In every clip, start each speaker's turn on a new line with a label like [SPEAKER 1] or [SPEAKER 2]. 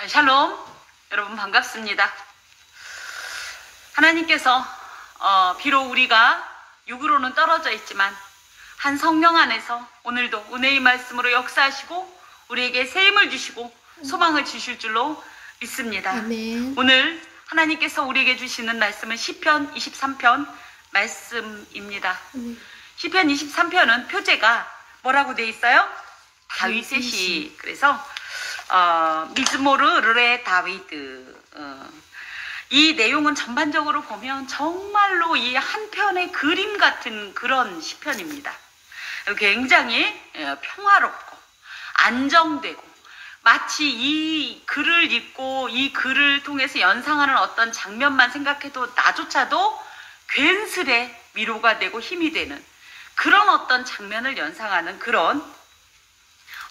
[SPEAKER 1] 샬롬, 여러분 반갑습니다. 하나님께서 비록 우리가 육으로는 떨어져 있지만 한 성령 안에서 오늘도 은혜의 말씀으로 역사하시고 우리에게 새 힘을 주시고 소망을 주실 줄로 믿습니다.
[SPEAKER 2] 아멘.
[SPEAKER 1] 오늘 하나님께서 우리에게 주시는 말씀은 시편 23편 말씀입니다. 시편 23편은 표제가 뭐라고 돼 있어요? 다윗의 시. 그래서 미즈모르르레 다위드. 이 내용은 전반적으로 보면 정말로 이 한 편의 그림 같은 그런 시편입니다. 굉장히 평화롭고 안정되고 마치 이 글을 읽고 이 글을 통해서 연상하는 어떤 장면만 생각해도 나조차도 괜스레 위로가 되고 힘이 되는 그런 어떤 장면을 연상하는 그런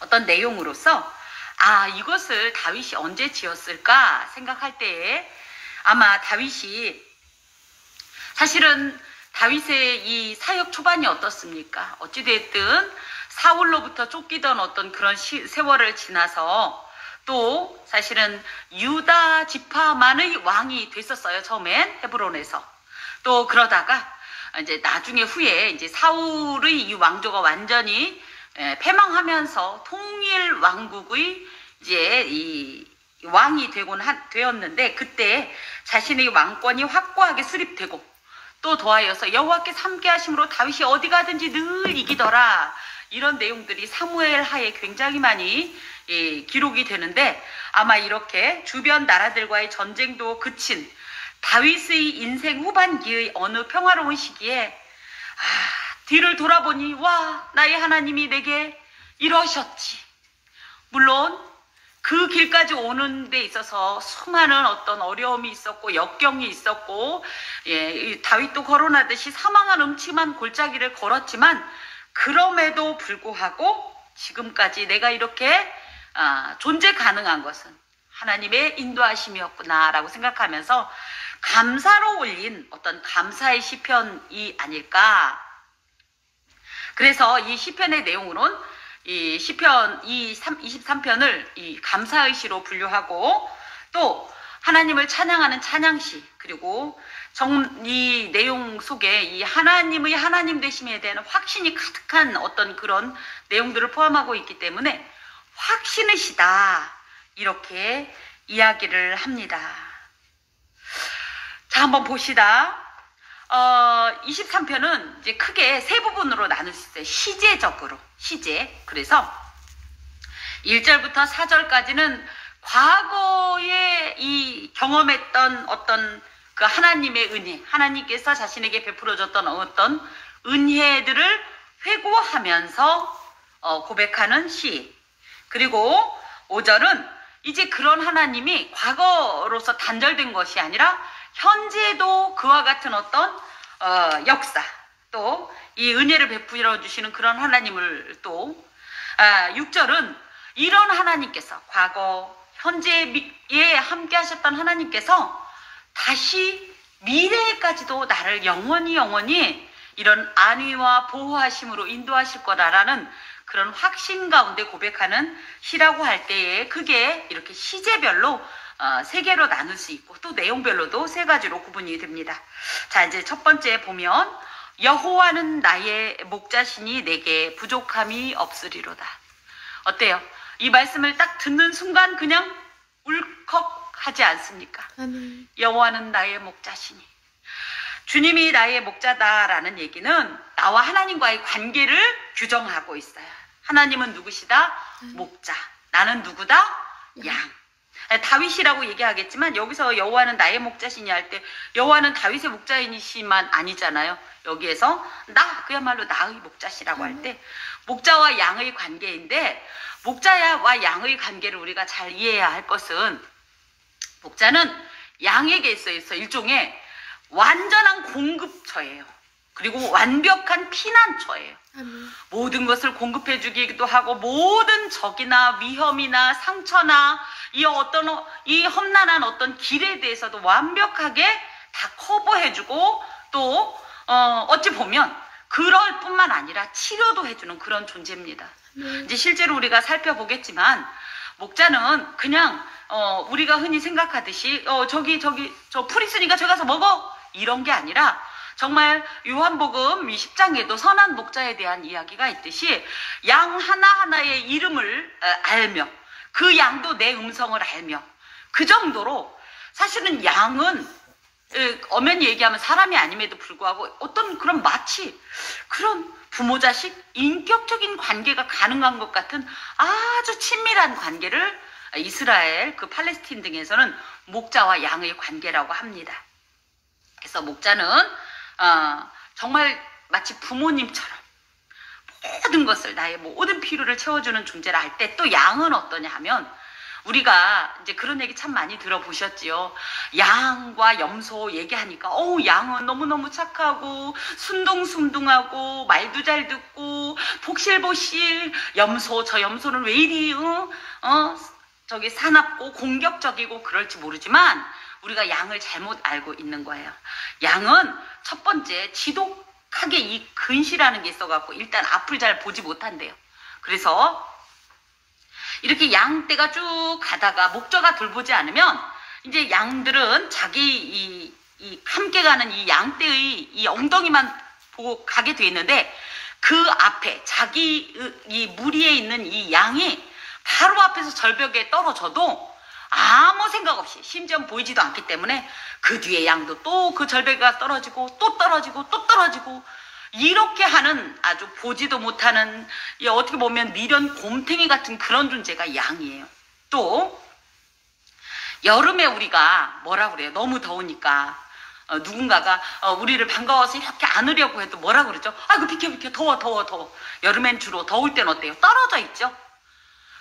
[SPEAKER 1] 어떤 내용으로서 이것을 다윗이 언제 지었을까 생각할 때에 아마 다윗이 사실은 다윗의 이 사역 초반이 어떻습니까? 어찌됐든 사울로부터 쫓기던 어떤 그런 세월을 지나서 또 사실은 유다 지파만의 왕이 됐었어요. 처음엔 헤브론에서. 또 그러다가 이제 나중에 후에 이제 사울의 이 왕조가 완전히 패망하면서 통일 왕국의 이제 이 왕이 되었는데 그때 자신의 왕권이 확고하게 수립되고 또 더하여서 여호와께서 함께 하심으로 다윗이 어디 가든지 늘 이기더라. 이런 내용들이 사무엘 하에 굉장히 많이 기록이 되는데 아마 이렇게 주변 나라들과의 전쟁도 그친 다윗의 인생 후반기의 어느 평화로운 시기에 뒤를 돌아보니 와 나의 하나님이 내게 이러셨지. 물론 그 길까지 오는 데 있어서 수많은 어떤 어려움이 있었고 역경이 있었고 다윗도 거론하듯이 사망한 음침한 골짜기를 걸었지만 그럼에도 불구하고 지금까지 내가 이렇게 존재 가능한 것은 하나님의 인도하심이었구나 라고 생각하면서 감사로 올린 어떤 감사의 시편이 아닐까. 그래서 이 시편의 내용으로는 이 시편 23편을 이 감사의 시로 분류하고 또 하나님을 찬양하는 찬양시 그리고 이 내용 속에 이 하나님의 하나님 되심에 대한 확신이 가득한 어떤 그런 내용들을 포함하고 있기 때문에 확신의 시다 이렇게 이야기를 합니다. 자, 한번 봅시다. 23편은 이제 크게 세 부분으로 나눌 수 있어요. 시제적으로. 시제. 그래서 1절부터 4절까지는 과거에 이 경험했던 어떤 그 하나님의 은혜, 하나님께서 자신에게 베풀어줬던 어떤 은혜들을 회고하면서 고백하는 시. 그리고 5절은 이제 그런 하나님이 과거로서 단절된 것이 아니라 현재도 그와 같은 어떤 역사 또 이 은혜를 베풀어 주시는 그런 하나님을 또 6절은 이런 하나님께서 과거 현재에 함께 하셨던 하나님께서 다시 미래에까지도 나를 영원히 이런 안위와 보호하심으로 인도하실 거다라는 그런 확신 가운데 고백하는 시라고 할 때에 크게 이렇게 시제별로 세 개로 나눌 수 있고 또 내용별로도 세 가지로 구분이 됩니다. 자, 이제 첫 번째 보면 여호와는 나의 목자시니 내게 부족함이 없으리로다. 어때요? 이 말씀을 딱 듣는 순간 그냥 울컥하지 않습니까?
[SPEAKER 2] 아멘.
[SPEAKER 1] 여호와는 나의 목자시니. 주님이 나의 목자다라는 얘기는 나와 하나님과의 관계를 규정하고 있어요. 하나님은 누구시다? 목자. 나는 누구다? 양. 다윗이라고 얘기하겠지만 여기서 여호와는 나의 목자시니 할 때 여호와는 다윗의 목자이시만 아니잖아요. 여기에서 그야말로 나의 목자시라고 할 때 목자와 양의 관계인데 목자와 양의 관계를 우리가 잘 이해해야 할 것은 목자는 양에게 있어서 일종의 완전한 공급처예요. 그리고 완벽한 피난처예요. 모든 것을 공급해 주기도 하고 모든 적이나 위험이나 상처나 이 험난한 어떤 길에 대해서도 완벽하게 다 커버해 주고 또 어찌 보면 그럴 뿐만 아니라 치료도 해주는 그런 존재입니다. 이제 실제로 우리가 살펴보겠지만 목자는 그냥 우리가 흔히 생각하듯이 저 풀 있으니까 저기 가서 먹어 이런 게 아니라 정말 요한복음 10장에도 선한 목자에 대한 이야기가 있듯이 양 하나하나의 이름을 알며 그 양도 내 음성을 알며 그 정도로 사실은 양은 엄연히 얘기하면 사람이 아님에도 불구하고 어떤 그런 마치 그런 부모 자식 인격적인 관계가 가능한 것 같은 아주 친밀한 관계를 이스라엘 그 팔레스틴 등에서는 목자와 양의 관계라고 합니다. 그래서 목자는 정말 마치 부모님처럼 모든 것을 나의 모든 필요를 채워주는 존재라 할 때 또 양은 어떠냐 하면 우리가 이제 그런 얘기 참 많이 들어보셨지요. 양과 염소 얘기하니까 양은 너무너무 착하고 순둥순둥하고 말도 잘 듣고 복실복실 저 염소는 왜 이리 저기 사납고 공격적이고 그럴지 모르지만 우리가 양을 잘못 알고 있는 거예요. 양은 첫 번째 지독하게 이 근시라는 게 있어갖고 일단 앞을 잘 보지 못한대요. 그래서 이렇게 양떼가 쭉 가다가 목자가 돌보지 않으면 이제 양들은 자기 이 함께 가는 이 양떼의 이 엉덩이만 보고 가게 돼 있는데 그 앞에 자기 이 무리에 있는 이 양이 바로 앞에서 절벽에 떨어져도 아무 생각 없이 심지어 보이지도 않기 때문에 그 뒤에 양도 또 그 절벽에 떨어지고 또 떨어지고 또 떨어지고 이렇게 하는 아주 보지도 못하는 어떻게 보면 미련 곰탱이 같은 그런 존재가 양이에요. 또 여름에 우리가 뭐라 그래요? 너무 더우니까 누군가가 우리를 반가워서 이렇게 안으려고 해도 뭐라 그러죠? 아이고 비켜 더워. 여름엔 주로 더울 땐 어때요? 떨어져 있죠.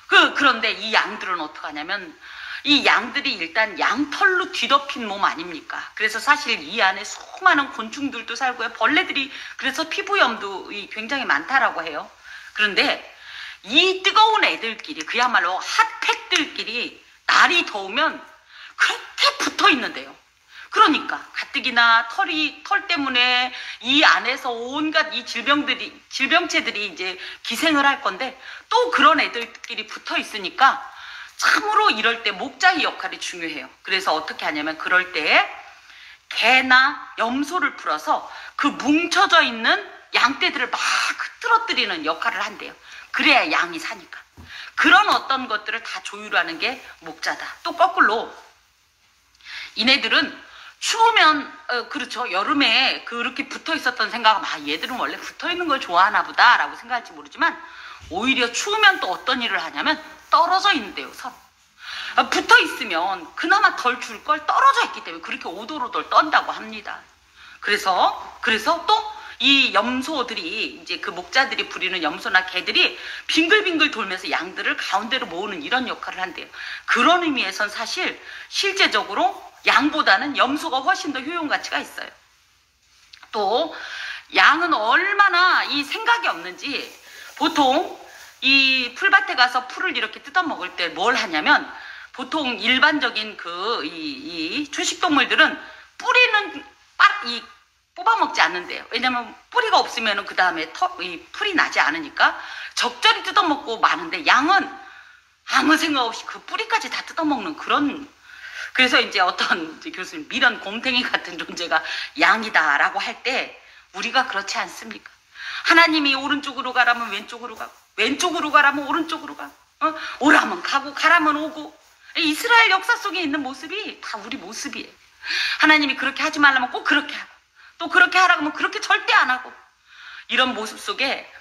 [SPEAKER 1] 그런데 이 양들은 어떡하냐면 이 양들이 일단 양털로 뒤덮인 몸 아닙니까? 그래서 사실 이 안에 수많은 곤충들도 살고요. 벌레들이 그래서 피부염도 굉장히 많다라고 해요. 그런데 이 뜨거운 애들끼리 그야말로 핫팩들끼리 날이 더우면 그렇게 붙어 있는데요. 그러니까 가뜩이나 털 때문에 이 안에서 온갖 이 질병체들이 이제 기생을 할 건데 또 그런 애들끼리 붙어 있으니까 참으로 이럴 때 목자의 역할이 중요해요. 그래서 어떻게 하냐면 그럴 때 개나 염소를 풀어서 그 뭉쳐져 있는 양떼들을 막 흐트러뜨리는 역할을 한대요. 그래야 양이 사니까. 그런 어떤 것들을 다 조율하는 게 목자다. 또 거꾸로 이네들은 추우면 그렇죠. 여름에 그렇게 붙어 있었던 생각은 얘들은 원래 붙어 있는 걸 좋아하나 보다 라고 생각할지 모르지만 오히려 추우면 또 어떤 일을 하냐면 떨어져 있는데요. 서로 붙어 있으면 그나마 덜 줄 걸 떨어져 있기 때문에 그렇게 오돌오돌 떤다고 합니다. 그래서 또 이 염소들이 이제 그 목자들이 부리는 염소나 개들이 빙글빙글 돌면서 양들을 가운데로 모으는 이런 역할을 한대요. 그런 의미에선 사실 실제적으로 양보다는 염소가 훨씬 더 효용 가치가 있어요. 또 양은 얼마나 이 생각이 없는지 보통 이 풀밭에 가서 풀을 이렇게 뜯어 먹을 때 뭘 하냐면 보통 일반적인 이 초식동물들은 뿌리는 뽑아 먹지 않는데요. 왜냐면 뿌리가 없으면 그 다음에 이 풀이 나지 않으니까 적절히 뜯어 먹고 마는데 양은 아무 생각 없이 그 뿌리까지 다 뜯어 먹는 그런. 그래서 이제 어떤 교수님 미련 곰탱이 같은 존재가 양이다라고 할 때 우리가 그렇지 않습니까? 하나님이 오른쪽으로 가라면 왼쪽으로 가고 왼쪽으로 가라면 오른쪽으로 가고 오라면 가고 가라면 오고 이스라엘 역사 속에 있는 모습이 다 우리 모습이에요. 하나님이 그렇게 하지 말라면 꼭 그렇게 하고 또 그렇게 하라고 하면 그렇게 절대 안 하고 이런 모습 속에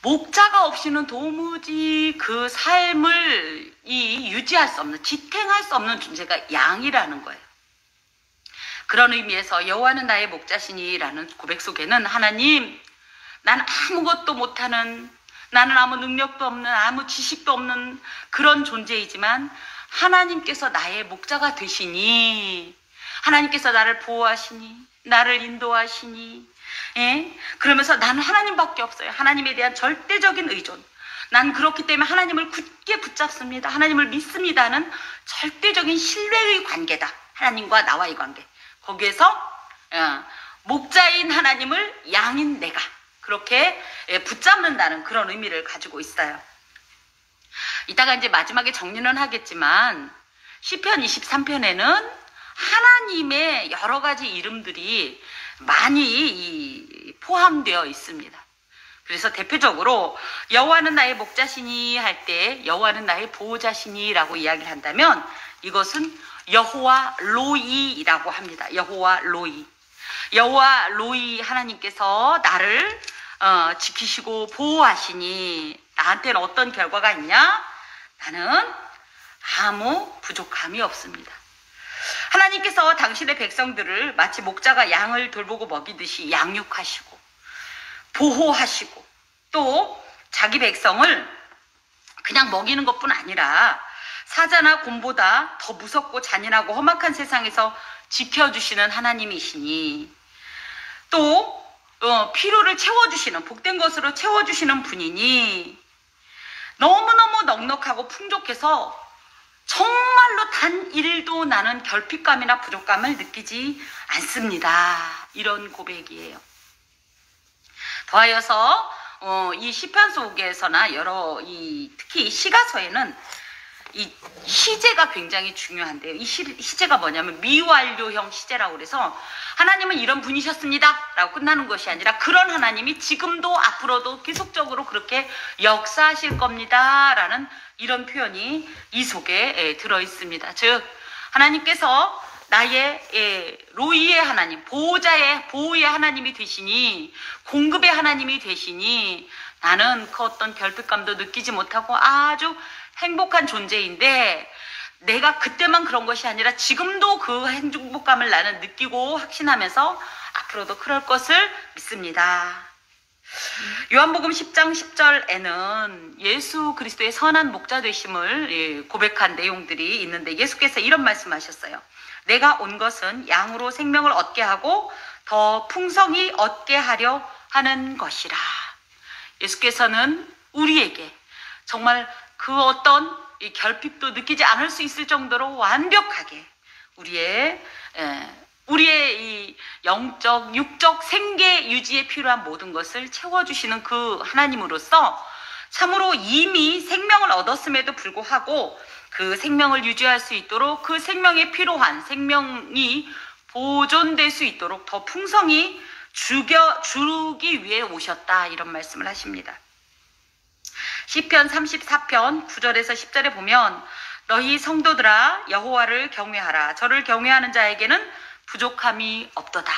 [SPEAKER 1] 목자가 없이는 도무지 그 삶을 유지할 수 없는 지탱할 수 없는 존재가 양이라는 거예요. 그런 의미에서 여호와는 나의 목자시니라는 고백 속에는 하나님 난 아무것도 못하는 나는 아무 능력도 없는 아무 지식도 없는 그런 존재이지만 하나님께서 나의 목자가 되시니 하나님께서 나를 보호하시니 나를 인도하시니 그러면서 나는 하나님밖에 없어요. 하나님에 대한 절대적인 의존. 난 그렇기 때문에 하나님을 굳게 붙잡습니다. 하나님을 믿습니다는 절대적인 신뢰의 관계다. 하나님과 나와의 관계. 거기에서 목자인 하나님을 양인 내가 그렇게 붙잡는다는 그런 의미를 가지고 있어요. 이따가 이제 마지막에 정리는 하겠지만 시편 23편에는 하나님의 여러 가지 이름들이 많이 포함되어 있습니다. 그래서 대표적으로 여호와는 나의 목자시니 할 때 여호와는 나의 보호자시니라고 이야기를 한다면 이것은 여호와 로이라고 합니다. 여호와 로이. 여호와 로이 하나님께서 나를 지키시고 보호하시니 나한테는 어떤 결과가 있냐? 나는 아무 부족함이 없습니다. 하나님께서 당신의 백성들을 마치 목자가 양을 돌보고 먹이듯이 양육하시고 보호하시고 또 자기 백성을 그냥 먹이는 것뿐 아니라 사자나 곰보다 더 무섭고 잔인하고 험악한 세상에서 지켜주시는 하나님이시니 또 필요를 채워주시는 복된 것으로 채워주시는 분이니 너무너무 넉넉하고 풍족해서 정말로 단 1도 나는 결핍감이나 부족감을 느끼지 않습니다. 이런 고백이에요. 더하여서 이 시편 속에서나 특히 시가서에는 이 시제가 굉장히 중요한데요. 이 시제가 뭐냐면 미완료형 시제라고 그래서 하나님은 이런 분이셨습니다 라고 끝나는 것이 아니라 그런 하나님이 지금도 앞으로도 계속적으로 그렇게 역사하실 겁니다 라는 이런 표현이 이 속에 들어있습니다. 즉 하나님께서 나의 로이의 하나님, 보호의 하나님이 되시니 공급의 하나님이 되시니 나는 그 어떤 결핍감도 느끼지 못하고 아주 행복한 존재인데 내가 그때만 그런 것이 아니라 지금도 그 행복감을 나는 느끼고 확신하면서 앞으로도 그럴 것을 믿습니다. 요한복음 10장 10절에는 예수 그리스도의 선한 목자 되심을 고백한 내용들이 있는데 예수께서 이런 말씀하셨어요. 내가 온 것은 양으로 생명을 얻게 하고 더 풍성히 얻게 하려 하는 것이라. 예수께서는 우리에게 정말 그 어떤 결핍도 느끼지 않을 수 있을 정도로 완벽하게 우리의 이 영적, 육적 생계 유지에 필요한 모든 것을 채워주시는 그 하나님으로서 참으로 이미 생명을 얻었음에도 불구하고 그 생명을 유지할 수 있도록 그 생명에 필요한 생명이 보존될 수 있도록 더 풍성히 주기 위해 오셨다 이런 말씀을 하십니다. 시편 34편 9절에서 10절에 보면 너희 성도들아 여호와를 경외하라. 저를 경외하는 자에게는 부족함이 없도다.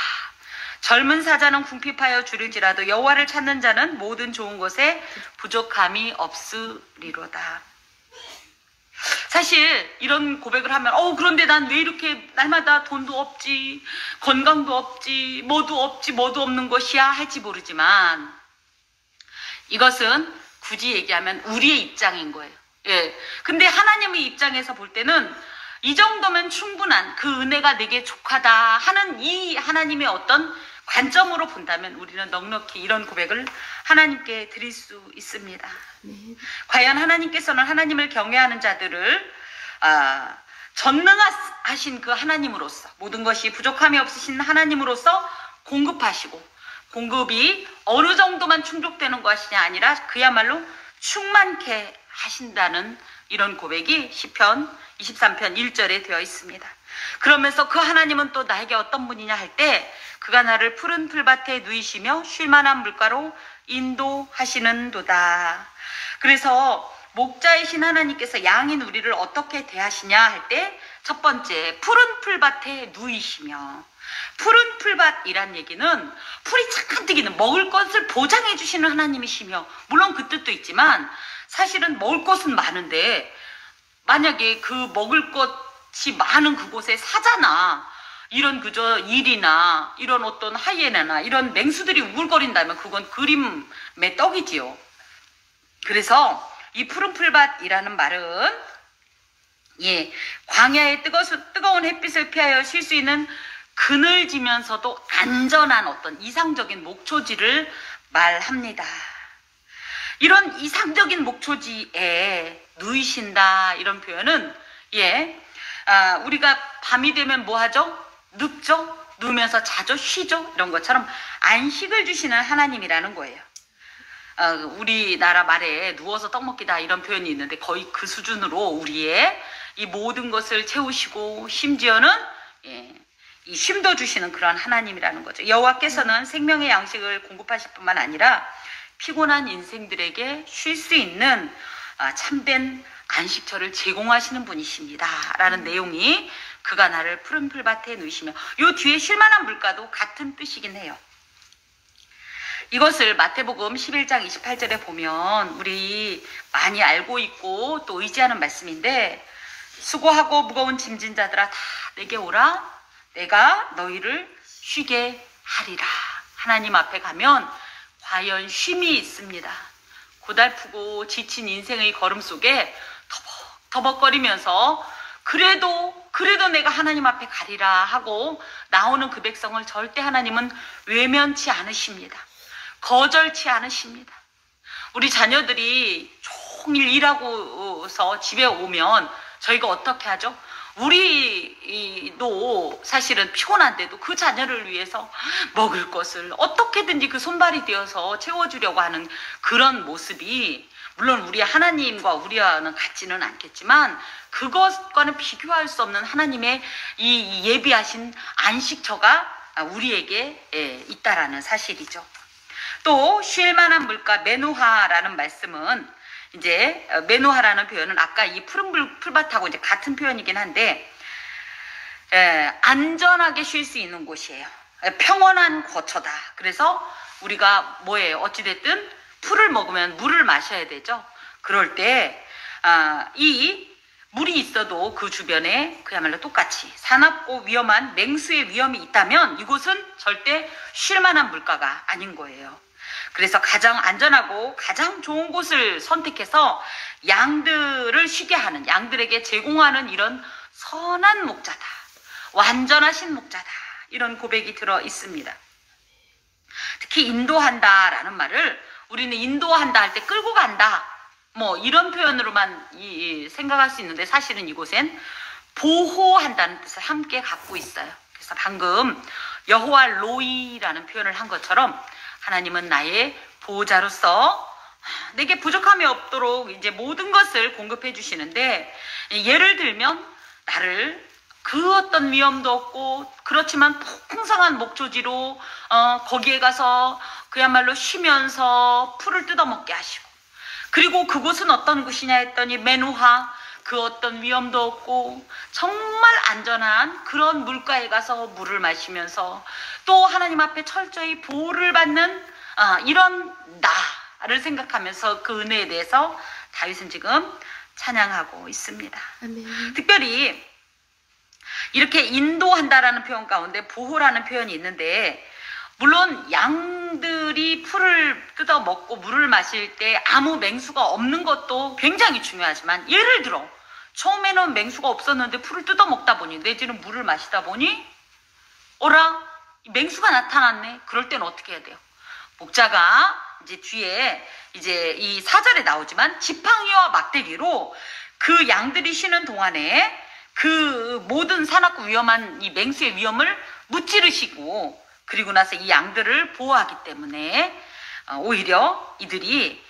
[SPEAKER 1] 젊은 사자는 궁핍하여 주를지라도 여호와를 찾는 자는 모든 좋은 것에 부족함이 없으리로다. 사실 이런 고백을 하면 그런데 난 왜 이렇게 날마다 돈도 없지 건강도 없지 뭐도 없는 것이야 할지 모르지만 이것은 굳이 얘기하면 우리의 입장인 거예요. 근데 하나님의 입장에서 볼 때는 이 정도면 충분한 그 은혜가 내게 족하다 하는 이 하나님의 어떤 관점으로 본다면 우리는 넉넉히 이런 고백을 하나님께 드릴 수 있습니다. 과연 하나님께서는 하나님을 경외하는 자들을 전능하신 그 하나님으로서 모든 것이 부족함이 없으신 하나님으로서 공급하시고 공급이 어느 정도만 충족되는 것이 아니라 그야말로 충만케 하신다는 이런 고백이 시편 23편 1절에 되어 있습니다. 그러면서 그 하나님은 또 나에게 어떤 분이냐 할 때 그가 나를 푸른 풀밭에 누이시며 쉴만한 물가로 인도하시는도다. 그래서 목자이신 하나님께서 양인 우리를 어떻게 대하시냐 할 때 첫 번째 푸른 풀밭에 누이시며 푸른 풀밭이란 얘기는 풀이 잔뜩 있는 먹을 것을 보장해 주시는 하나님이시며 물론 그 뜻도 있지만 사실은 먹을 것은 많은데 만약에 그 먹을 것이 많은 그곳에 사자나 이런 그저 일이나 이런 어떤 하이에나나 이런 맹수들이 우글거린다면 그건 그림의 떡이지요. 그래서 이 푸른 풀밭이라는 말은 광야의 뜨거운 햇빛을 피하여 쉴 수 있는 그늘지면서도 안전한 어떤 이상적인 목초지를 말합니다. 이런 이상적인 목초지에 누이신다 이런 표현은 우리가 밤이 되면 뭐 하죠? 눕죠? 누우면서 자죠? 쉬죠? 이런 것처럼 안식을 주시는 하나님이라는 거예요. 우리나라 말에 누워서 떡 먹기다 이런 표현이 있는데 거의 그 수준으로 우리의 이 모든 것을 채우시고 심지어는 이 쉼도 주시는 그런 하나님이라는 거죠. 여호와께서는 생명의 양식을 공급하실 뿐만 아니라 피곤한 인생들에게 쉴 수 있는 참된 안식처를 제공하시는 분이십니다 라는 내용이 그가 나를 푸른 풀밭에 누이시며, 요 뒤에 쉴만한 물가도 같은 뜻이긴 해요. 이것을 마태복음 11장 28절에 보면 우리 많이 알고 있고 또 의지하는 말씀인데, 수고하고 무거운 짐진 자들아 다 내게 오라 내가 너희를 쉬게 하리라. 하나님 앞에 가면 과연 쉼이 있습니다. 고달프고 지친 인생의 걸음 속에 터벅터벅거리면서 그래도 내가 하나님 앞에 가리라 하고 나오는 그 백성을 절대 하나님은 외면치 않으십니다. 거절치 않으십니다. 우리 자녀들이 종일 일하고서 집에 오면 저희가 어떻게 하죠? 우리도 사실은 피곤한데도 그 자녀를 위해서 먹을 것을 어떻게든지 그 손발이 되어서 채워주려고 하는 그런 모습이, 물론 우리 하나님과 우리와는 같지는 않겠지만 그것과는 비교할 수 없는 하나님의 이 예비하신 안식처가 우리에게 있다라는 사실이죠. 또 쉴만한 물가 메노하라는 말씀은, 이제 메노하라는 표현은 아까 이 푸른 풀밭하고 이제 같은 표현이긴 한데, 안전하게 쉴 수 있는 곳이에요. 평온한 거처다. 그래서 우리가 뭐예요? 어찌됐든 풀을 먹으면 물을 마셔야 되죠. 그럴 때 이 물이 있어도 그 주변에 그야말로 똑같이 사납고 위험한 맹수의 위험이 있다면 이곳은 절대 쉴만한 물가가 아닌 거예요. 그래서 가장 안전하고 가장 좋은 곳을 선택해서 양들을 쉬게 하는, 양들에게 제공하는 이런 선한 목자다, 완전하신 목자다, 이런 고백이 들어 있습니다. 특히 인도한다라는 말을 우리는 인도한다 할 때 끌고 간다 뭐 이런 표현으로만 생각할 수 있는데, 사실은 이곳엔 보호한다는 뜻을 함께 갖고 있어요. 그래서 방금 여호와 로이라는 표현을 한 것처럼 하나님은 나의 보호자로서 내게 부족함이 없도록 이제 모든 것을 공급해 주시는데, 예를 들면 나를 그 어떤 위험도 없고 그렇지만 풍성한 목조지로 거기에 가서 그야말로 쉬면서 풀을 뜯어먹게 하시고, 그리고 그곳은 어떤 곳이냐 했더니 메노하, 그 어떤 위험도 없고 정말 안전한 그런 물가에 가서 물을 마시면서 또 하나님 앞에 철저히 보호를 받는 이런 나를 생각하면서 그 은혜에 대해서 다윗은 지금 찬양하고 있습니다. 아멘. 특별히 이렇게 인도한다라는 표현 가운데 보호라는 표현이 있는데, 물론 양들이 풀을 뜯어 먹고 물을 마실 때 아무 맹수가 없는 것도 굉장히 중요하지만, 예를 들어 처음에는 맹수가 없었는데 풀을 뜯어 먹다 보니 내지는 물을 마시다 보니 어라 맹수가 나타났네. 그럴 때는 어떻게 해야 돼요? 목자가 이제 뒤에 이제 이 4절에 나오지만 지팡이와 막대기로 그 양들이 쉬는 동안에 그 모든 사납고 위험한 이 맹수의 위험을 무찌르시고, 그리고 나서 이 양들을 보호하기 때문에 오히려 이들이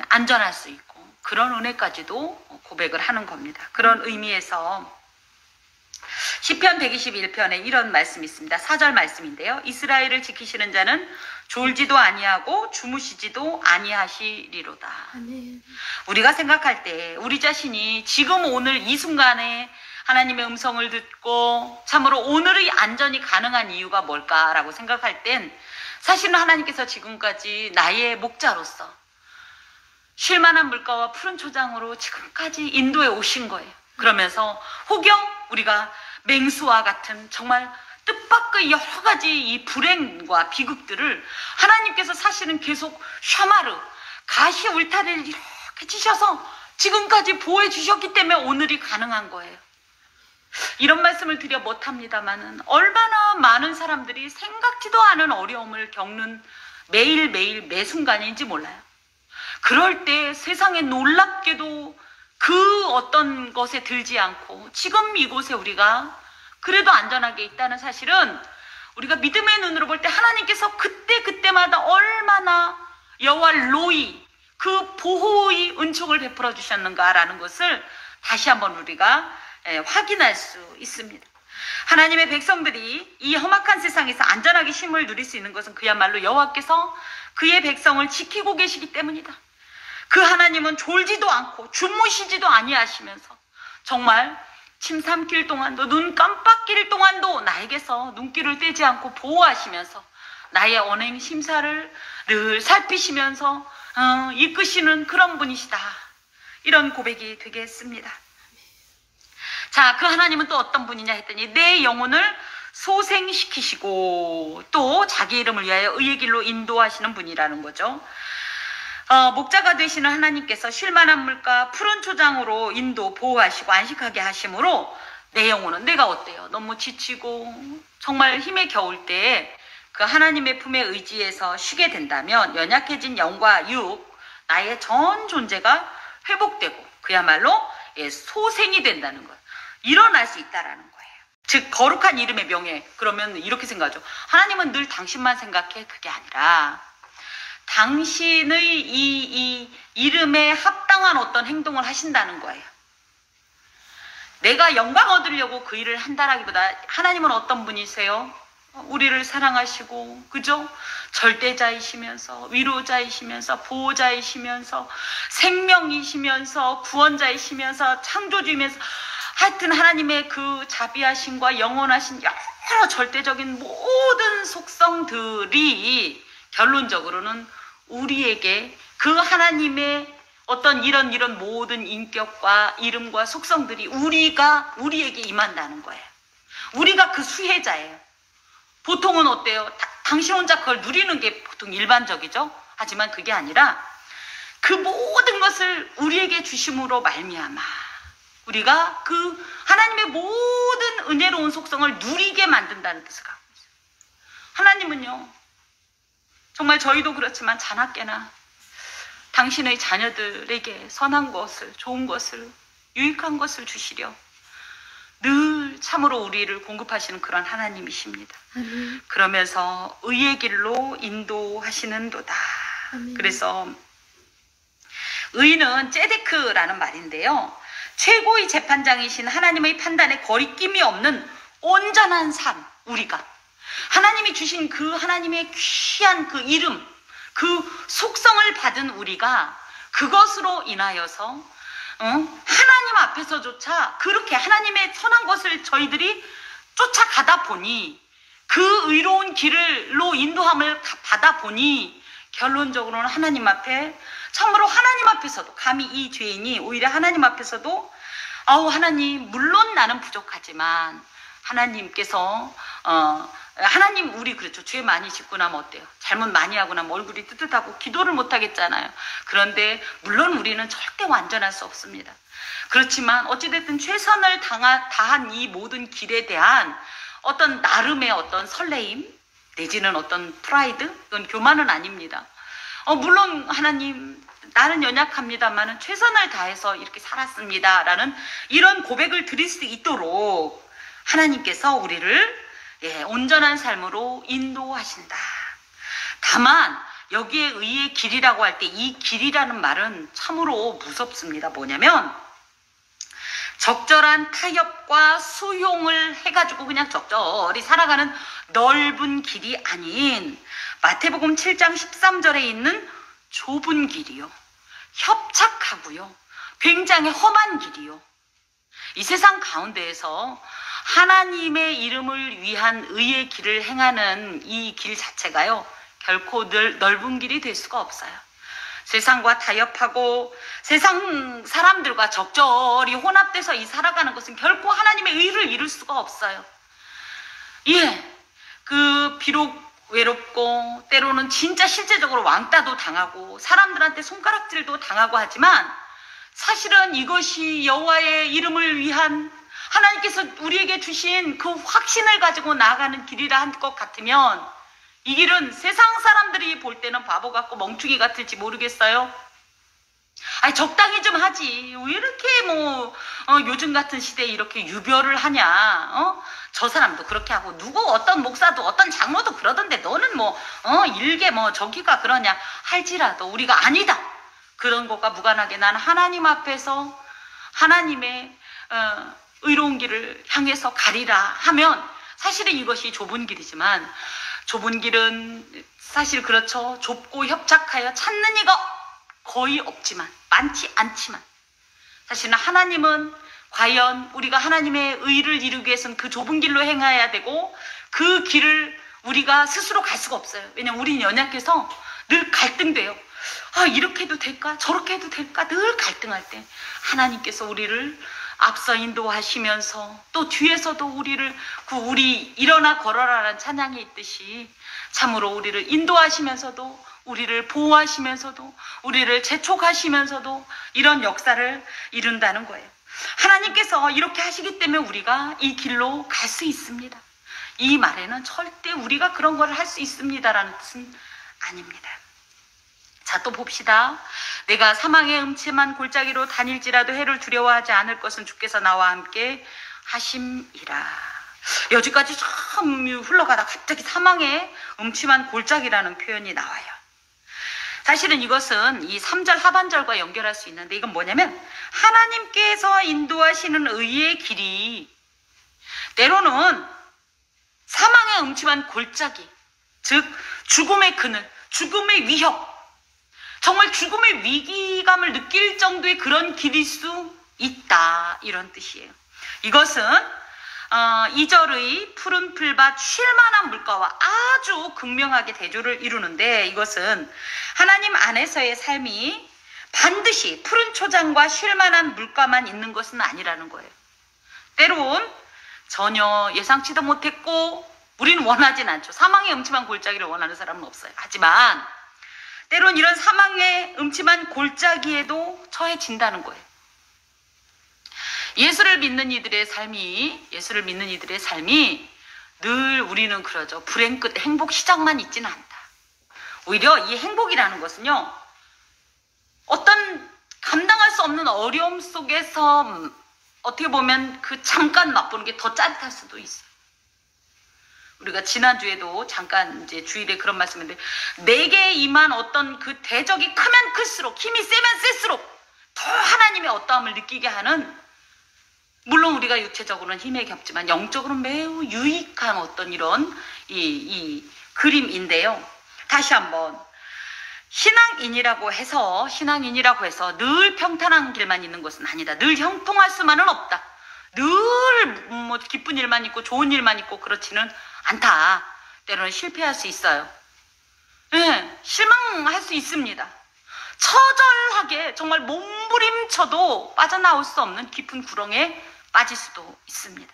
[SPEAKER 1] 안전할 수 있고, 그런 은혜까지도 고백을 하는 겁니다. 그런 의미에서 시편 121편에 이런 말씀이 있습니다. 4절 말씀인데요. 이스라엘을 지키시는 자는 졸지도 아니하고 주무시지도 아니하시리로다. 아멘. 우리가 생각할 때 우리 자신이 지금 오늘 이 순간에 하나님의 음성을 듣고 참으로 오늘의 안전이 가능한 이유가 뭘까라고 생각할 땐 사실은 하나님께서 지금까지 나의 목자로서 쉴만한 물가와 푸른 초장으로 지금까지 인도해 오신 거예요. 그러면서 혹여 우리가 맹수와 같은 정말 뜻밖의 여러 가지 이 불행과 비극들을 하나님께서 사실은 계속 샤마르 가시 울타리를 이렇게 치셔서 지금까지 보호해 주셨기 때문에 오늘이 가능한 거예요. 이런 말씀을 드려 못합니다만은 얼마나 많은 사람들이 생각지도 않은 어려움을 겪는 매일매일 매 순간인지 몰라요. 그럴 때 세상에 놀랍게도 그 어떤 것에 들지 않고 지금 이곳에 우리가 그래도 안전하게 있다는 사실은, 우리가 믿음의 눈으로 볼 때 하나님께서 그때마다 얼마나 여호와 로이 그 보호의 은총을 베풀어 주셨는가라는 것을 다시 한번 우리가 확인할 수 있습니다. 하나님의 백성들이 이 험악한 세상에서 안전하게 쉼을 누릴 수 있는 것은 그야말로 여호와께서 그의 백성을 지키고 계시기 때문이다. 그 하나님은 졸지도 않고 주무시지도 아니하시면서 정말 침 삼킬 동안도 눈 깜빡일 동안도 나에게서 눈길을 떼지 않고 보호하시면서 나의 언행 심사를 늘 살피시면서 이끄시는 그런 분이시다. 이런 고백이 되겠습니다. 자, 그 하나님은 또 어떤 분이냐 했더니 내 영혼을 소생시키시고 또 자기 이름을 위하여 의의 길로 인도하시는 분이라는 거죠. 목자가 되시는 하나님께서 쉴만한 물과 푸른 초장으로 인도 보호하시고 안식하게 하심으로 내 영혼은 내가 어때요? 너무 지치고 정말 힘에 겨울 때에 그 하나님의 품에 의지해서 쉬게 된다면 연약해진 영과 육, 나의 전 존재가 회복되고 그야말로 소생이 된다는 거예요. 일어날 수 있다라는 거예요. 즉 거룩한 이름의 명예. 그러면 이렇게 생각하죠. 하나님은 늘 당신만 생각해. 그게 아니라 당신의 이 이름에 합당한 어떤 행동을 하신다는 거예요. 내가 영광 얻으려고 그 일을 한다라기보다 하나님은 어떤 분이세요? 우리를 사랑하시고 그죠? 절대자이시면서 위로자이시면서 보호자이시면서 생명이시면서 구원자이시면서 창조주이면서 하여튼 하나님의 그 자비하심과 영원하신 여러 절대적인 모든 속성들이 결론적으로는 우리에게 그 하나님의 어떤 이런 모든 인격과 이름과 속성들이 우리에게 임한다는 거예요. 우리가 그 수혜자예요. 보통은 어때요? 당신 혼자 그걸 누리는 게 보통 일반적이죠. 하지만 그게 아니라 그 모든 것을 우리에게 주심으로 말미암아 우리가 그 하나님의 모든 은혜로운 속성을 누리게 만든다는 뜻을 갖고 있어요. 하나님은요, 정말 저희도 그렇지만 자나깨나 당신의 자녀들에게 선한 것을, 좋은 것을, 유익한 것을 주시려 늘 참으로 우리를 공급하시는 그런 하나님이십니다. 그러면서 의의 길로 인도하시는도다. 그래서 의는 ጼ데크라는 말인데요. 최고의 재판장이신 하나님의 판단에 거리낌이 없는 온전한 삶, 우리가 하나님이 주신 그 하나님의 귀한 그 이름, 그 속성을 받은 우리가 그것으로 인하여서 하나님 앞에서조차 그렇게 하나님의 선한 것을 저희들이 쫓아가다 보니 그 의로운 길로 인도함을 받아 보니 결론적으로는 하나님 앞에 참으로 하나님 앞에서도 감히 이 죄인이 오히려 하나님 앞에서도 하나님 물론 나는 부족하지만 하나님께서 하나님 우리 그렇죠. 죄 많이 짓고 나면 어때요? 잘못 많이 하고 나면 얼굴이 뜨뜻하고 기도를 못 하겠잖아요. 그런데 물론 우리는 절대 완전할 수 없습니다. 그렇지만 어찌됐든 최선을 다한 이 모든 길에 대한 어떤 나름의 어떤 설레임 내지는 어떤 프라이드, 이건 교만은 아닙니다. 물론 하나님 나는 연약합니다만 최선을 다해서 이렇게 살았습니다 라는 이런 고백을 드릴 수 있도록 하나님께서 우리를 온전한 삶으로 인도하신다. 다만 여기에 의의 길이라고 할 때 이 길이라는 말은 참으로 무섭습니다. 뭐냐면 적절한 타협과 수용을 해가지고 그냥 적절히 살아가는 넓은 길이 아닌 마태복음 7장 13절에 있는 좁은 길이요. 협착하고요. 굉장히 험한 길이요. 이 세상 가운데에서 하나님의 이름을 위한 의의 길을 행하는 이 길 자체가요. 결코 넓은 길이 될 수가 없어요. 세상과 타협하고 세상 사람들과 적절히 혼합돼서 살아가는 것은 결코 하나님의 의를 이룰 수가 없어요. 비록 외롭고 때로는 진짜 실제적으로 왕따도 당하고 사람들한테 손가락질도 당하고 하지만 사실은 이것이 여호와의 이름을 위한 하나님께서 우리에게 주신 그 확신을 가지고 나아가는 길이라 한 것 같으면 이 길은 세상 사람들이 볼 때는 바보 같고 멍충이 같을지 모르겠어요. 적당히 좀 하지. 왜 이렇게 요즘 같은 시대에 이렇게 유별을 하냐. 저 사람도 그렇게 하고 어떤 목사도 어떤 장로도 그러던데 너는 일개 저기가 그러냐 할지라도 우리가 아니다. 그런 것과 무관하게 나는 하나님 앞에서 하나님의 의로운 길을 향해서 가리라 하면 사실은 이것이 좁은 길이지만, 좁은 길은 사실 그렇죠. 좁고 협착하여 찾는 이가 거의 없지만, 많지 않지만, 사실은 하나님은 과연 우리가 하나님의 의를 이루기 위해서는 그 좁은 길로 행해야 되고, 그 길을 우리가 스스로 갈 수가 없어요. 왜냐면 우리는 연약해서 늘 갈등돼요. 아, 이렇게 해도 될까? 저렇게 해도 될까? 늘 갈등할 때 하나님께서 우리를 앞서 인도하시면서 또 뒤에서도 우리를 우리 일어나 걸어라라는 찬양이 있듯이 참으로 우리를 인도하시면서도 우리를 보호하시면서도 우리를 재촉하시면서도 이런 역사를 이룬다는 거예요. 하나님께서 이렇게 하시기 때문에 우리가 이 길로 갈 수 있습니다. 이 말에는 절대 우리가 그런 걸 할 수 있습니다라는 뜻은 아닙니다. 자, 또 봅시다. 내가 사망의 음침한 골짜기로 다닐지라도 해를 두려워하지 않을 것은 주께서 나와 함께 하심이라. 여기까지 참 흘러가다 갑자기 사망의 음침한 골짜기라는 표현이 나와요. 사실은 이것은 이 3절 하반절과 연결할 수 있는데, 이건 뭐냐면 하나님께서 인도하시는 의의 길이 때로는 사망의 음침한 골짜기, 즉 죽음의 그늘, 죽음의 위협, 정말 죽음의 위기감을 느낄 정도의 그런 길일 수 있다, 이런 뜻이에요. 이것은 2절의 푸른 풀밭 쉴만한 물가와 아주 극명하게 대조를 이루는데, 이것은 하나님 안에서의 삶이 반드시 푸른 초장과 쉴만한 물가만 있는 것은 아니라는 거예요. 때론 전혀 예상치도 못했고, 우리는 원하진 않죠. 사망의 음침한 골짜기를 원하는 사람은 없어요. 하지만 때론 이런 사망의 음침한 골짜기에도 처해진다는 거예요. 예수를 믿는 이들의 삶이 늘 우리는 그러죠. 불행 끝 행복 시작만 있지는 않다. 오히려 이 행복이라는 것은요, 어떤 감당할 수 없는 어려움 속에서 어떻게 보면 그 잠깐 맛보는 게 더 짜릿할 수도 있어요. 우리가 지난주에도 잠깐 이제 주일에 그런 말씀인데, 내게 임한 어떤 그 대적이 크면 클수록, 힘이 세면 셀수록 더 하나님의 어떠함을 느끼게 하는, 물론 우리가 육체적으로는 힘에 겹지만 영적으로는 매우 유익한 어떤 이런 이 그림인데요. 다시 한번, 신앙인이라고 해서 늘 평탄한 길만 있는 것은 아니다. 늘 형통할 수만은 없다. 늘 뭐 기쁜 일만 있고 좋은 일만 있고 그렇지는 않다. 때로는 실패할 수 있어요. 네, 실망할 수 있습니다. 처절하게 정말 몸부림쳐도 빠져나올 수 없는 깊은 구렁에 빠질 수도 있습니다.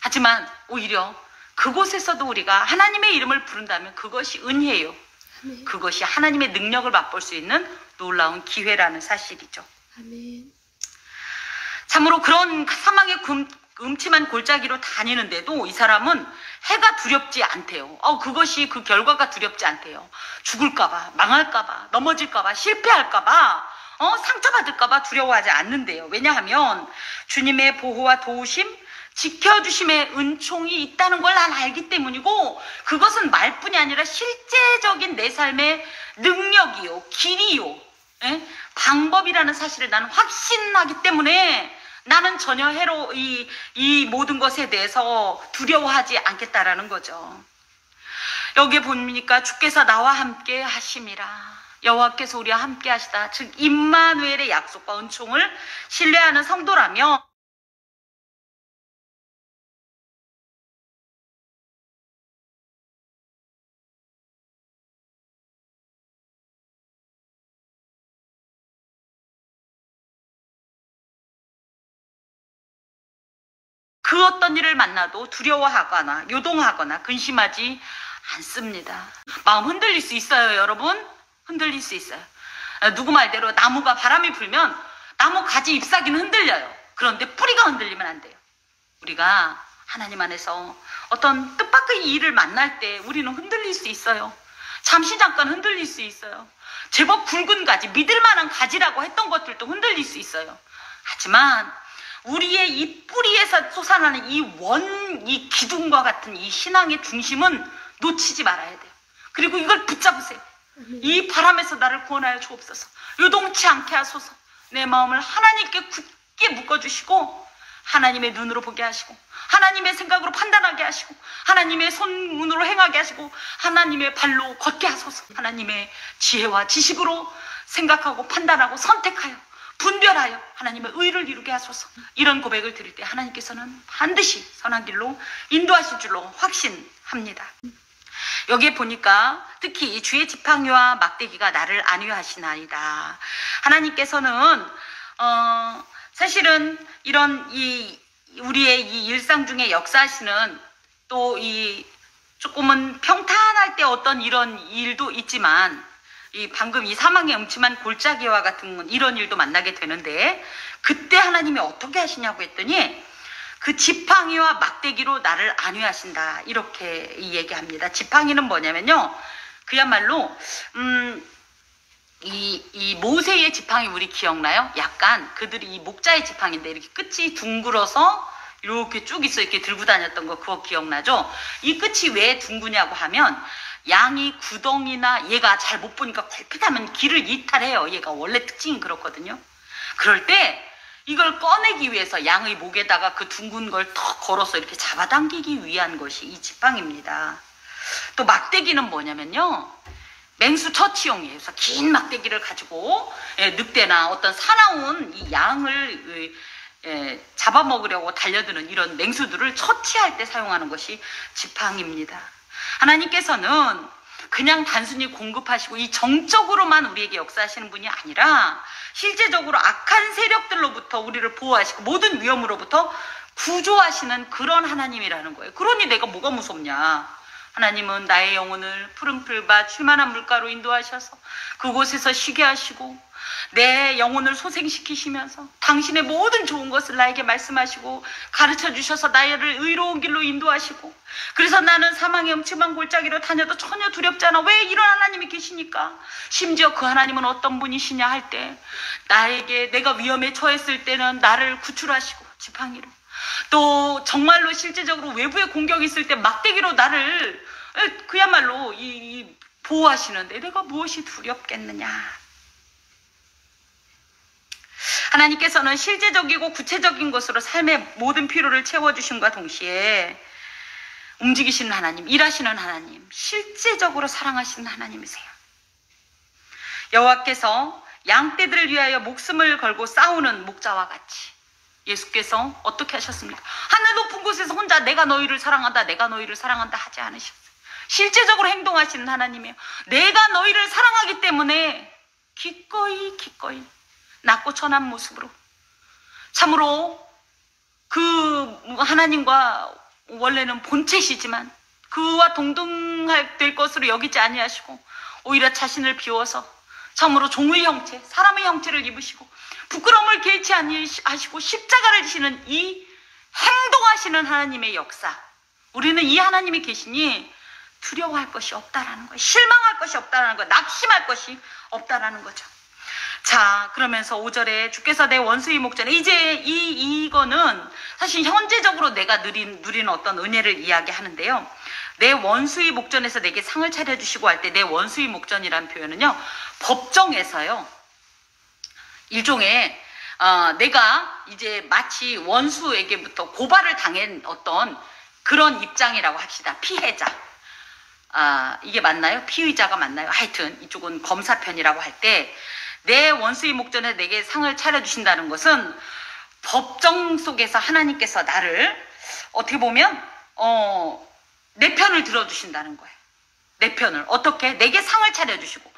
[SPEAKER 1] 하지만 오히려 그곳에서도 우리가 하나님의 이름을 부른다면 그것이 은혜예요.
[SPEAKER 2] 아멘.
[SPEAKER 1] 그것이 하나님의 능력을 맛볼 수 있는 놀라운 기회라는 사실이죠.
[SPEAKER 2] 아멘.
[SPEAKER 1] 참으로 그런 사망의 음침한 골짜기로 다니는데도 이 사람은 해가 두렵지 않대요. 그것이 그 결과가 두렵지 않대요. 죽을까봐, 망할까봐, 넘어질까봐, 실패할까봐, 상처받을까봐 두려워하지 않는데요. 왜냐하면 주님의 보호와 도우심, 지켜주심의 은총이 있다는 걸 난 알기 때문이고, 그것은 말뿐이 아니라 실제적인 내 삶의 능력이요, 길이요, 방법이라는 사실을 나는 확신하기 때문에 나는 전혀 해로 이 모든 것에 대해서 두려워하지 않겠다라는 거죠. 여기에 보니까 주께서 나와 함께 하심이라. 여호와께서 우리와 함께 하시다. 즉 임마누엘의 약속과 은총을 신뢰하는 성도라면 그 어떤 일을 만나도 두려워하거나 요동하거나 근심하지 않습니다. 마음 흔들릴 수 있어요, 여러분. 흔들릴 수 있어요. 누구 말대로 나무가 바람이 불면 나무 가지 잎사귀는 흔들려요. 그런데 뿌리가 흔들리면 안 돼요. 우리가 하나님 안에서 어떤 뜻밖의 일을 만날 때 우리는 흔들릴 수 있어요. 잠시 잠깐 흔들릴 수 있어요. 제법 굵은 가지, 믿을 만한 가지라고 했던 것들도 흔들릴 수 있어요. 하지만 우리의 이 뿌리에서 솟아나는 이 기둥과 같은 이 신앙의 중심은 놓치지 말아야 돼요. 그리고 이걸 붙잡으세요. 이 바람에서 나를 구원하여 주옵소서. 요동치 않게 하소서. 내 마음을 하나님께 굳게 묶어주시고 하나님의 눈으로 보게 하시고 하나님의 생각으로 판단하게 하시고 하나님의 손문으로 행하게 하시고 하나님의 발로 걷게 하소서. 하나님의 지혜와 지식으로 생각하고 판단하고 선택하여 분별하여 하나님의 의를 이루게 하소서. 이런 고백을 드릴 때 하나님께서는 반드시 선한 길로 인도하실 줄로 확신합니다. 여기에 보니까 특히 주의 지팡이와 막대기가 나를 안위하시나이다. 하나님께서는 사실은 이런 우리의 이 일상 중에 역사하시는 또 이 조금은 평탄할 때 어떤 이런 일도 있지만 방금 이 사망의 음침한 골짜기와 같은 이런 일도 만나게 되는데 그때 하나님이 어떻게 하시냐고 했더니 그 지팡이와 막대기로 나를 안위하신다 이렇게 얘기합니다. 지팡이는 뭐냐면요, 그야말로 이 모세의 지팡이 우리 기억나요? 약간 그들이 이 목자의 지팡이인데 이렇게 끝이 둥글어서 이렇게 쭉 있어 이렇게 들고 다녔던 거 그거 기억나죠? 이 끝이 왜 둥그냐고 하면 양이 구덩이나 얘가 잘 못 보니까 걸핏하면 길을 이탈해요. 얘가 원래 특징이 그렇거든요. 그럴 때 이걸 꺼내기 위해서 양의 목에다가 그 둥근 걸 턱 걸어서 이렇게 잡아당기기 위한 것이 이 지팡이입니다. 또 막대기는 뭐냐면요, 맹수 처치용이에요. 그래서 긴 막대기를 가지고 늑대나 어떤 사나운 이 양을 잡아먹으려고 달려드는 이런 맹수들을 처치할 때 사용하는 것이 지팡이입니다. 하나님께서는 그냥 단순히 공급하시고 이 정적으로만 우리에게 역사하시는 분이 아니라 실제적으로 악한 세력들로부터 우리를 보호하시고 모든 위험으로부터 구조하시는 그런 하나님이라는 거예요. 그러니 내가 뭐가 무섭냐. 하나님은 나의 영혼을 푸른 풀밭 쉴만한 물가로 인도하셔서 그곳에서 쉬게 하시고 내 영혼을 소생시키시면서 당신의 모든 좋은 것을 나에게 말씀하시고 가르쳐 주셔서 나를 의로운 길로 인도하시고, 그래서 나는 사망의 음침한 골짜기로 다녀도 전혀 두렵지 않아. 왜 이런 하나님이 계시니까? 심지어 그 하나님은 어떤 분이시냐 할 때 나에게 내가 위험에 처했을 때는 나를 구출하시고 지팡이로, 또 정말로 실제적으로 외부의 공격이 있을 때 막대기로 나를 그야말로 보호하시는데 내가 무엇이 두렵겠느냐. 하나님께서는 실제적이고 구체적인 것으로 삶의 모든 필요를 채워주심과 동시에 움직이시는 하나님, 일하시는 하나님, 실제적으로 사랑하시는 하나님이세요. 여호와께서 양떼들을 위하여 목숨을 걸고 싸우는 목자와 같이 예수께서 어떻게 하셨습니까? 하늘 높은 곳에서 혼자 내가 너희를 사랑한다, 내가 너희를 사랑한다 하지 않으셨어요. 실제적으로 행동하시는 하나님이에요. 내가 너희를 사랑하기 때문에 기꺼이 낮고 천한 모습으로, 참으로 그 하나님과 원래는 본체시지만 그와 동등될 것으로 여기지 아니하시고 오히려 자신을 비워서 참으로 종의 형체, 사람의 형체를 입으시고 부끄러움을 개의치 아니하시고 십자가를 지시는 이 행동하시는 하나님의 역사, 우리는 이 하나님이 계시니 두려워할 것이 없다라는 거예요. 실망할 것이 없다라는 거예요. 낙심할 것이 없다라는 거죠. 자, 그러면서 5절에 주께서 내 원수의 목전에, 이제 이거는 사실 현재적으로 내가 누리는 어떤 은혜를 이야기하는데요. 내 원수의 목전에서 내게 상을 차려주시고 할 때 내 원수의 목전이라는 표현은요, 법정에서요, 일종의 내가 이제 마치 원수에게부터 고발을 당한 어떤 그런 입장이라고 합시다. 피해자. 이게 맞나요? 피의자가 맞나요? 하여튼 이쪽은 검사편이라고 할 때 내 원수의 목전에 내게 상을 차려주신다는 것은 법정 속에서 하나님께서 나를 어떻게 보면 내 편을 들어주신다는 거예요. 내 편을 어떻게? 내게 상을 차려주시고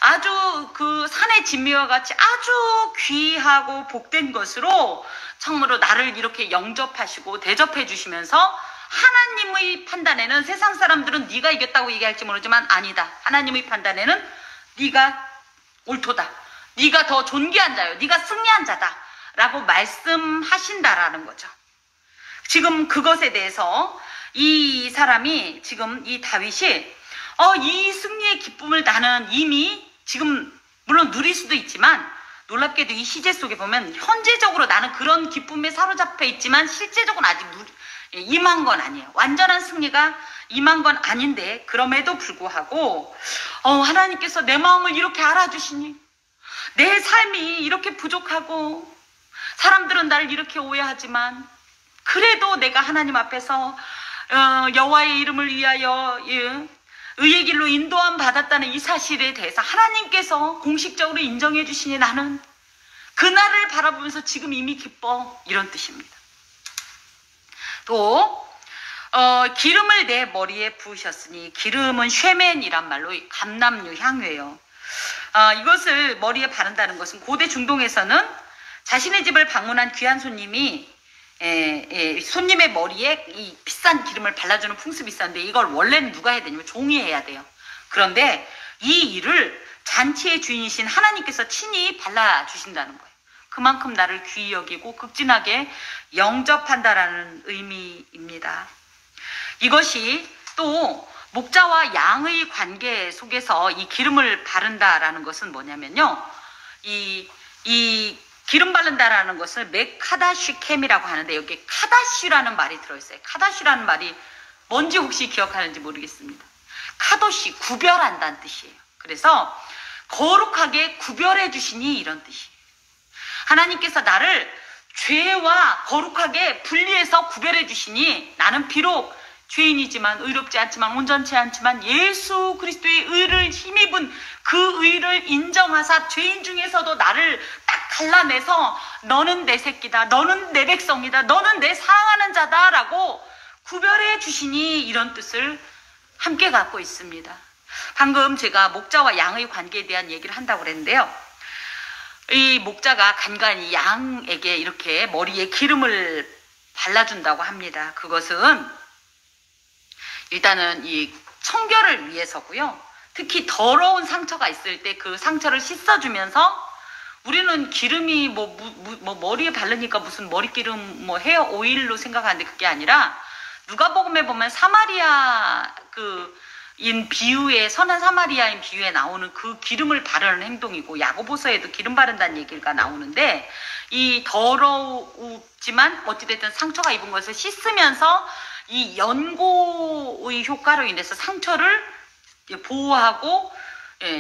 [SPEAKER 1] 아주 그 산의 진미와 같이 아주 귀하고 복된 것으로 참으로 나를 이렇게 영접하시고 대접해 주시면서, 하나님의 판단에는 세상 사람들은 네가 이겼다고 얘기할지 모르지만 아니다. 하나님의 판단에는 네가 옳도다. 네가 더 존귀한 자요. 네가 승리한 자다. 라고 말씀하신다라는 거죠. 지금 그것에 대해서 이 사람이, 지금 이 다윗이 이 승리의 기쁨을 나는 이미 지금 물론 누릴 수도 있지만, 놀랍게도 이 시제 속에 보면 현재적으로 나는 그런 기쁨에 사로잡혀 있지만 실제적으로 아직 임한 건 아니에요. 완전한 승리가 임한 건 아닌데, 그럼에도 불구하고 하나님께서 내 마음을 이렇게 알아주시니, 내 삶이 이렇게 부족하고 사람들은 나를 이렇게 오해하지만 그래도 내가 하나님 앞에서 여호와의 이름을 위하여 의의 길로 인도함 받았다는 이 사실에 대해서 하나님께서 공식적으로 인정해 주시니 나는 그날을 바라보면서 지금 이미 기뻐, 이런 뜻입니다. 또 기름을 내 머리에 부으셨으니, 기름은 쉐멘이란 말로 감람류 향유예요. 이것을 머리에 바른다는 것은 고대 중동에서는 자신의 집을 방문한 귀한 손님이 손님의 머리에 이 비싼 기름을 발라주는 풍습이 있었는데, 이걸 원래는 누가 해야 되냐면 종이 해야 돼요. 그런데 이 일을 잔치의 주인이신 하나님께서 친히 발라주신다는 거예요. 그만큼 나를 귀히 여기고 극진하게 영접한다라는 의미입니다. 이것이 또 목자와 양의 관계 속에서 이 기름을 바른다라는 것은 뭐냐면요, 이 기름 바른다라는 것을 메카다쉬켐이라고 하는데, 여기 카다쉬라는 말이 들어있어요. 카다쉬라는 말이 뭔지 혹시 기억하는지 모르겠습니다. 카도시, 구별한다는 뜻이에요. 그래서 거룩하게 구별해 주시니, 이런 뜻이에요. 하나님께서 나를 죄와 거룩하게 분리해서 구별해 주시니, 나는 비록 죄인이지만, 의롭지 않지만, 온전치 않지만 예수 그리스도의 의를 힘입은 그 의를 인정하사 죄인 중에서도 나를 딱 갈라내서 너는 내 새끼다, 너는 내 백성이다, 너는 내 사랑하는 자다 라고 구별해 주시니, 이런 뜻을 함께 갖고 있습니다. 방금 제가 목자와 양의 관계에 대한 얘기를 한다고 그랬는데요, 이 목자가 간간히 양에게 이렇게 머리에 기름을 발라준다고 합니다. 그것은 일단은 이 청결을 위해서고요. 특히 더러운 상처가 있을 때 그 상처를 씻어주면서, 우리는 기름이 머리에 바르니까 무슨 머리기름 헤어 오일로 생각하는데 그게 아니라, 누가복음에 보면 사마리아 인 비유에, 선한 사마리아인 비유에 나오는 그 기름을 바르는 행동이고, 야고보서에도 기름 바른다는 얘기가 나오는데, 이 더러우지만 어찌됐든 상처가 입은 것을 씻으면서 이 연고의 효과로 인해서 상처를 보호하고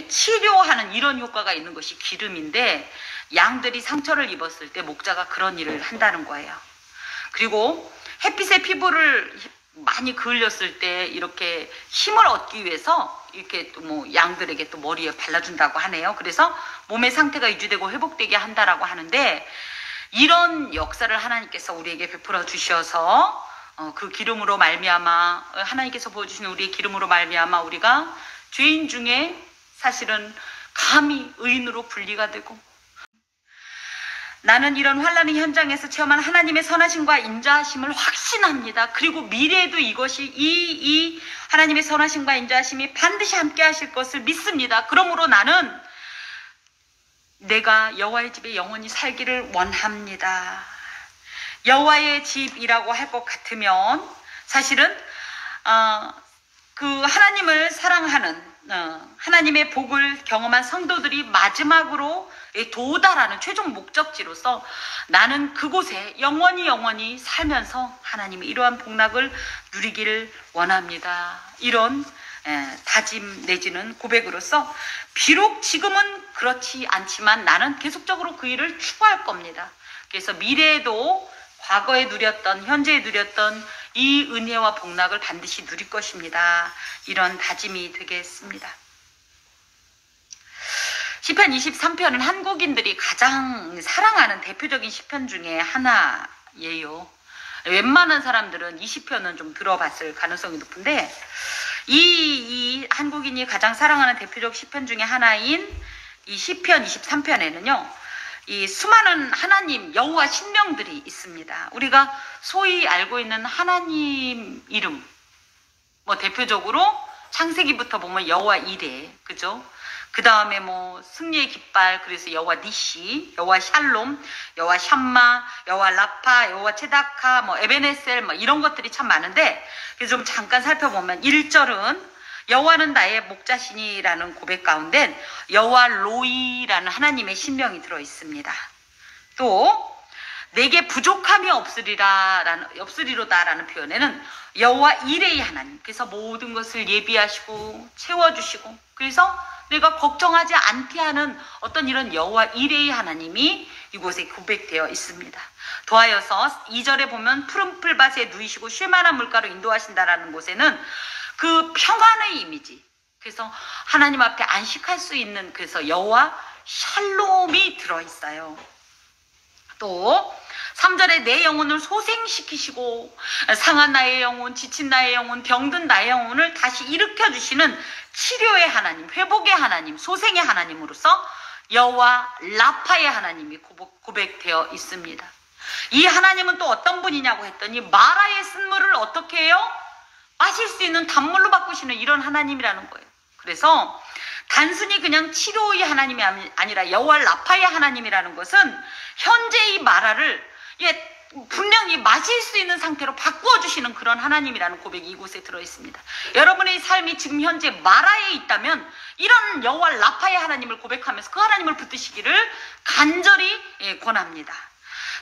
[SPEAKER 1] 치료하는 이런 효과가 있는 것이 기름인데, 양들이 상처를 입었을 때 목자가 그런 일을 한다는 거예요. 그리고 햇빛에 피부를 많이 그을렸을 때 이렇게 힘을 얻기 위해서 이렇게 또 양들에게 또 머리에 발라준다고 하네요. 그래서 몸의 상태가 유지되고 회복되게 한다라고 하는데, 이런 역사를 하나님께서 우리에게 베풀어 주셔서 그 기름으로 말미암아, 하나님께서 보여주시는 우리의 기름으로 말미암아 우리가 죄인 중에 사실은 감히 의인으로 분리가 되고, 나는 이런 환난의 현장에서 체험한 하나님의 선하심과 인자하심을 확신합니다. 그리고 미래에도 이것이 이 하나님의 선하심과 인자하심이 반드시 함께 하실 것을 믿습니다. 그러므로 나는 내가 여호와의 집에 영원히 살기를 원합니다. 여호와의 집이라고 할 것 같으면 사실은 그 하나님을 사랑하는 하나님의 복을 경험한 성도들이 마지막으로 도달하는 최종 목적지로서 나는 그곳에 영원히 살면서 하나님의 이러한 복락을 누리기를 원합니다. 이런 다짐 내지는 고백으로서, 비록 지금은 그렇지 않지만 나는 계속적으로 그 일을 추구할 겁니다. 그래서 미래에도 과거에 누렸던, 현재에 누렸던 이 은혜와 복락을 반드시 누릴 것입니다. 이런 다짐이 되겠습니다. 시편 23편은 한국인들이 가장 사랑하는 대표적인 시편 중에 하나예요. 웬만한 사람들은 20편은 좀 들어봤을 가능성이 높은데, 이 한국인이 가장 사랑하는 대표적 시편 중에 하나인 이 시편 23편에는요, 이 수많은 하나님, 여호와 신명들이 있습니다. 우리가 소위 알고 있는 하나님 이름, 대표적으로 창세기부터 보면 여호와 이레, 그죠? 그 다음에 승리의 깃발, 그래서 여호와 니시, 여호와 샬롬, 여호와 샴마, 여호와 라파, 여호와 체다카, 에베네셀, 이런 것들이 참 많은데, 그래서 좀 잠깐 살펴보면 1절은 여호와는 나의 목자시니라는 고백 가운데 여호와 로이라는 하나님의 신명이 들어 있습니다. 또 내게 부족함이 없으리로다라는 표현에는 여호와 이레의 하나님, 그래서 모든 것을 예비하시고 채워주시고, 그래서 내가 걱정하지 않게 하는 어떤 이런 여호와 이레의 하나님이 이곳에 고백되어 있습니다. 더하여서 2절에 보면 푸른 풀밭에 누이시고 쉴만한 물가로 인도하신다라는 곳에는 그 평안의 이미지, 그래서 하나님 앞에 안식할 수 있는, 그래서 여호와 샬롬이 들어있어요. 또 3절에 내 영혼을 소생시키시고 상한 나의 영혼, 지친 나의 영혼, 병든 나의 영혼을 다시 일으켜주시는 치료의 하나님, 회복의 하나님, 소생의 하나님으로서 여호와 라파의 하나님이 고백되어 있습니다. 이 하나님은 또 어떤 분이냐고 했더니 마라의 쓴물을 어떻게 해요? 마실 수 있는 단물로 바꾸시는 이런 하나님이라는 거예요. 그래서 단순히 그냥 치료의 하나님이 아니라 여호와 라파의 하나님이라는 것은 현재 이 마라를 분명히 마실 수 있는 상태로 바꾸어 주시는 그런 하나님이라는 고백이 이곳에 들어있습니다. 여러분의 삶이 지금 현재 마라에 있다면 이런 여호와 라파의 하나님을 고백하면서 그 하나님을 붙드시기를 간절히 권합니다.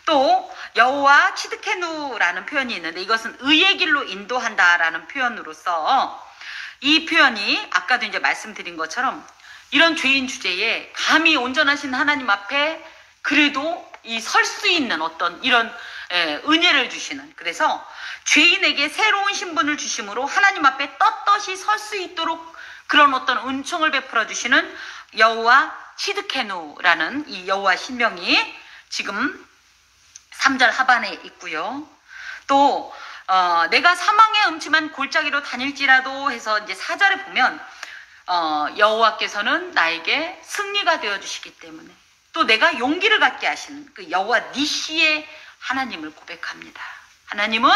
[SPEAKER 1] 또 여호와 치드케누라는 표현이 있는데 이것은 의의 길로 인도한다라는 표현으로서 이 표현이 아까도 이제 말씀드린 것처럼 이런 죄인 주제에 감히 온전하신 하나님 앞에 그래도 이 설 수 있는 어떤 이런 은혜를 주시는, 그래서 죄인에게 새로운 신분을 주심으로 하나님 앞에 떳떳이 설 수 있도록 그런 어떤 은총을 베풀어 주시는 여호와 치드케누라는 이 여호와 신명이 지금 3절 하반에 있고요. 또 내가 사망의 음침한 골짜기로 다닐지라도 해서 이제 4절에 보면 여호와께서는 나에게 승리가 되어 주시기 때문에 또 내가 용기를 갖게 하시는 그 여호와 니시의 하나님을 고백합니다. 하나님은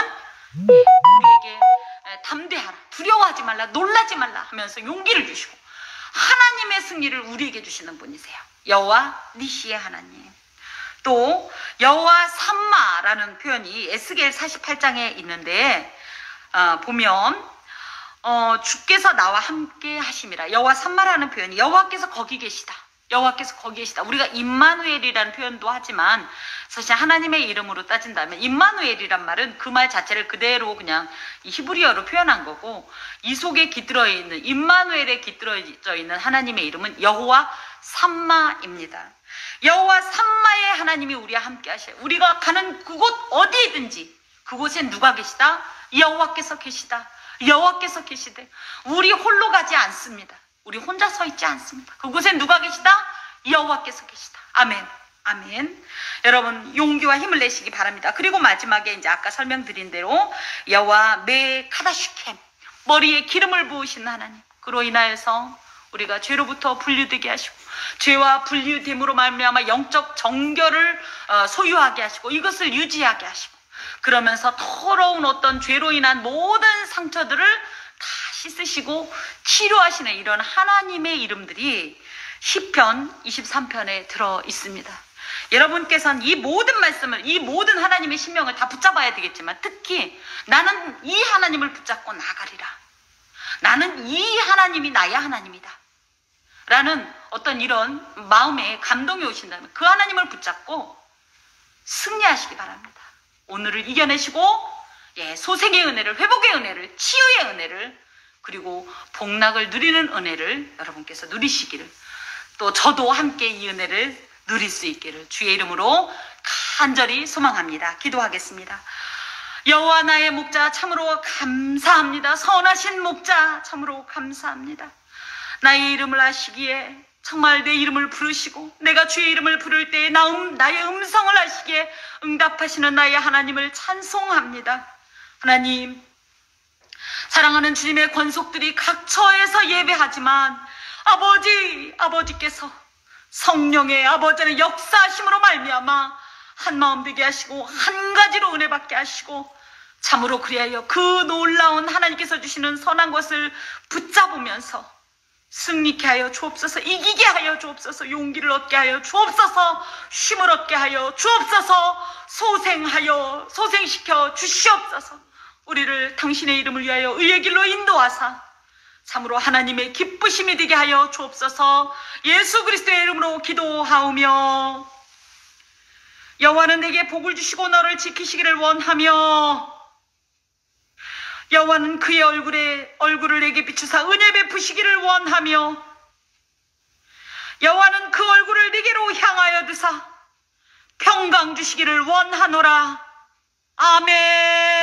[SPEAKER 1] 우리에게 담대하라, 두려워하지 말라, 놀라지 말라 하면서 용기를 주시고 하나님의 승리를 우리에게 주시는 분이세요. 여호와 니시의 하나님. 또 여호와 삼마라는 표현이 에스겔 48장에 있는데 보면 주께서 나와 함께 하심이라. 여호와 삼마라는 표현이 여호와께서 거기 계시다, 여호와께서 거기 계시다. 우리가 임마누엘이라는 표현도 하지만 사실 하나님의 이름으로 따진다면 임마누엘이란 말은 그 말 자체를 그대로 그냥 히브리어로 표현한 거고, 이 속에 깃들어 있는 임마누엘에 깃들어져 있는 하나님의 이름은 여호와 삼마입니다. 여호와 삼마의 하나님이 우리와 함께 하셔요. 우리가 가는 그곳 어디든지 그곳엔 누가 계시다? 여호와께서 계시다. 여호와께서 계시되 우리 홀로 가지 않습니다. 우리 혼자 서 있지 않습니다. 그곳엔 누가 계시다? 여호와께서 계시다. 아멘. 아멘. 여러분 용기와 힘을 내시기 바랍니다. 그리고 마지막에 이제 아까 설명드린 대로 여호와 메 카다슈켐, 머리에 기름을 부으신 하나님, 그로 인하여서 우리가 죄로부터 분류되게 하시고 죄와 분류됨으로 말미암아 영적 정결을 소유하게 하시고 이것을 유지하게 하시고, 그러면서 더러운 어떤 죄로 인한 모든 상처들을 다 씻으시고 치료하시는 이런 하나님의 이름들이 시편 23편에 들어 있습니다. 여러분께서는 이 모든 말씀을, 이 모든 하나님의 신명을 다 붙잡아야 되겠지만 특히 나는 이 하나님을 붙잡고 나가리라, 나는 이 하나님이 나의 하나님이다 라는 어떤 이런 마음에 감동이 오신다면 그 하나님을 붙잡고 승리하시기 바랍니다. 오늘을 이겨내시고 소생의 은혜를, 회복의 은혜를, 치유의 은혜를, 그리고 복락을 누리는 은혜를 여러분께서 누리시기를, 또 저도 함께 이 은혜를 누릴 수 있기를 주의 이름으로 간절히 소망합니다. 기도하겠습니다. 여호와 나의 목자 참으로 감사합니다. 선하신 목자 참으로 감사합니다. 나의 이름을 아시기에 정말 내 이름을 부르시고 내가 주의 이름을 부를 때에 나의 음성을 아시기에 응답하시는 나의 하나님을 찬송합니다. 하나님, 사랑하는 주님의 권속들이 각 처에서 예배하지만 아버지께서 성령의 아버지는 역사하심으로 말미암아 한마음 되게 하시고 한 가지로 은혜 받게 하시고 참으로 그리하여 그 놀라운 하나님께서 주시는 선한 것을 붙잡으면서 승리케 하여 주옵소서, 이기게 하여 주옵소서, 용기를 얻게 하여 주옵소서, 쉼을 얻게 하여 주옵소서, 소생시켜 주시옵소서. 우리를 당신의 이름을 위하여 의의 길로 인도하사 참으로 하나님의 기쁘심이 되게 하여 주옵소서. 예수 그리스도의 이름으로 기도하오며, 여호와는 내게 복을 주시고 너를 지키시기를 원하며, 여호와는 그의 얼굴을 내게 비추사 은혜 베푸시기를 원하며, 여호와는 그 얼굴을 네게로 향하여 드사 평강 주시기를 원하노라. 아멘.